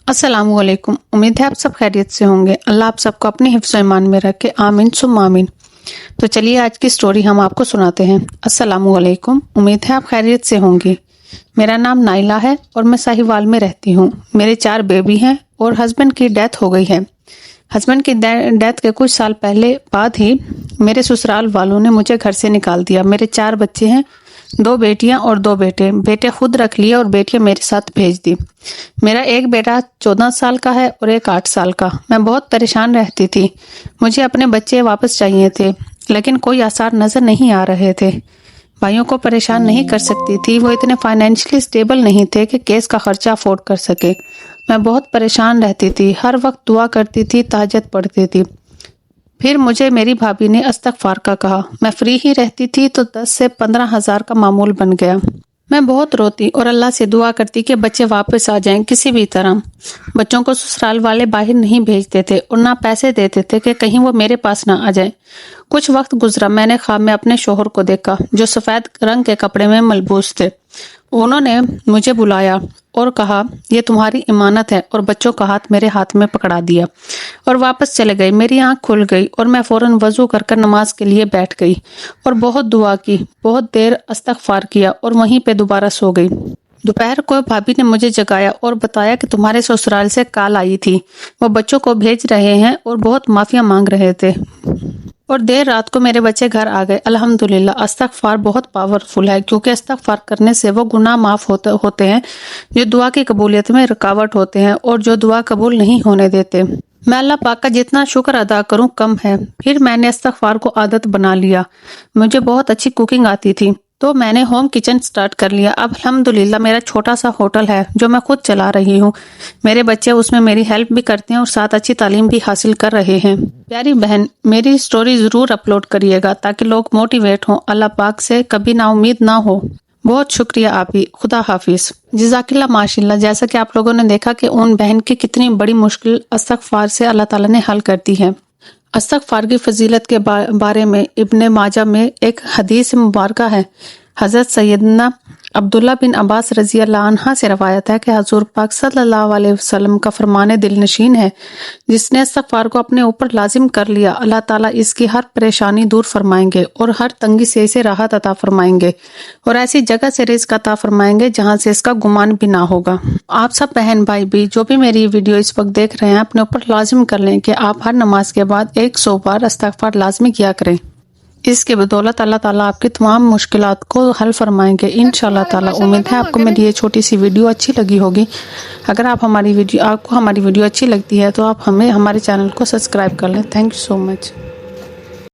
अस्सलाम वालेकुम। उम्मीद है आप सब खैरियत से होंगे। अल्लाह आप सबको अपने हिफ्ज़ ईमान में रखे, आमीन सुम्मा आमीन। तो चलिए आज की स्टोरी हम आपको सुनाते हैं। अस्सलाम वालेकुम। उम्मीद है आप खैरियत से होंगी। मेरा नाम नाइला है और मैं साहिवाल में रहती हूँ। मेरे 4 बेबी हैं और हस्बैंड की डेथ हो गई है। हस्बैंड की डेथ के कुछ साल पहले बाद ही मेरे ससुराल वालों ने मुझे घर से निकाल दिया। मेरे 4 बच्चे हैं, 2 बेटियां और 2 बेटे। बेटे खुद रख लिए और बेटियां मेरे साथ भेज दी। मेरा एक बेटा 14 साल का है और एक 8 साल का। मैं बहुत परेशान रहती थी। मुझे अपने बच्चे वापस चाहिए थे, लेकिन कोई आसार नजर नहीं आ रहे थे। भाइयों को परेशान नहीं कर सकती थी, वो इतने फाइनेंशियली स्टेबल नहीं थे कि केस का खर्चा अफोर्ड कर सके। मैं बहुत परेशान रहती थी, हर वक्त दुआ करती थी, तहज्जुद पढ़ती थी। फिर मुझे मेरी भाभी ने इस्तग़फ़ार का कहा। मैं फ्री ही रहती थी तो 10 से 15 हज़ार का मामूल बन गया। मैं बहुत रोती और अल्लाह से दुआ करती कि बच्चे वापस आ जाएं किसी भी तरह। बच्चों को ससुराल वाले बाहर नहीं भेजते थे और ना पैसे देते थे कि कहीं वो मेरे पास ना आ जाए। कुछ वक्त गुजरा, मैंने ख्वाब में अपने शोहर को देखा जो सफ़ेद रंग के कपड़े में मलबूस थे। उन्होंने मुझे बुलाया और कहा, ये तुम्हारी इमानत है, और बच्चों का हाथ मेरे हाथ में पकड़ा दिया और वापस चले गए। मेरी आंख खुल गई और मैं फौरन वजू कर नमाज के लिए बैठ गई और बहुत दुआ की, बहुत देर इस्तग़फ़ार किया और वहीं पे दोबारा सो गई। दोपहर को भाभी ने मुझे जगाया और बताया कि तुम्हारे ससुराल से कॉल आई थी, वो बच्चों को भेज रहे हैं और बहुत माफिया मांग रहे थे। और देर रात को मेरे बच्चे घर आ गए। अल्हम्दुलिल्लाह। इस्तग़फ़ार बहुत पावरफुल है, क्योंकि इस्तग़फ़ार करने से वो गुनाह माफ़ होते हैं जो दुआ की कबूलियत में रुकावट होते हैं और जो दुआ कबूल नहीं होने देते। मैं अल्लाह पाक का जितना शुक्र अदा करूं कम है। फिर मैंने इस्तग़फ़ार को आदत बना लिया। मुझे बहुत अच्छी कुकिंग आती थी तो मैंने होम किचन स्टार्ट कर लिया। अब अल्हम्दुलिल्लाह मेरा छोटा सा होटल है जो मैं खुद चला रही हूँ। मेरे बच्चे उसमें मेरी हेल्प भी करते हैं और साथ अच्छी तालीम भी हासिल कर रहे हैं। प्यारी बहन, मेरी स्टोरी जरूर अपलोड करिएगा ताकि लोग मोटिवेट हों, अल्लाह पाक से कभी ना उम्मीद ना हो। बहुत शुक्रिया आपी। खुदा हाफिज। जज़ाकिल्लाह माशाल्लाह। जैसा कि आप लोगों ने देखा कि उन बहन की कितनी बड़ी मुश्किल इस्तग़फ़ार से अल्लाह ताला ने हल कर दी है। इस्तग़फ़ार की फजीलत के बारे में इब्ने माजा में एक हदीस मुबारक है। हज़रत सैयदना अब्दुल्ला बिन अब्बास रज़ी अल्लाह अन्हा से रवायत है कि हज़ूर पाक सल्लल्लाहु अलैहि वसल्लम का फरमाने दिल नशीन है, जिसने इस्तग़फ़ार को अपने ऊपर लाजिम कर लिया, अल्लाह ताला इसकी हर परेशानी दूर फरमाएंगे और हर तंगी से इसे राहत अता फरमाएंगे और ऐसी जगह से रिज़्क़ अता फरमाएंगे जहाँ से इसका गुमान भी ना होगा। आप सब बहन भाई भी जो भी मेरी वीडियो इस वक्त देख रहे हैं, अपने ऊपर लाजिम कर लें कि आप हर नमाज के बाद 100 बार इस्तग़फ़ार लाजमी किया करें। इसके बदौलत अल्लाह ताला आपकी तमाम मुश्किलात को हल फरमाएंगे इंशाअल्लाह ताला। उम्मीद है आपको मेरी ये छोटी सी वीडियो अच्छी लगी होगी। अगर आपको हमारी वीडियो अच्छी लगती है तो आप हमारे चैनल को सब्सक्राइब कर लें। Thank you so much.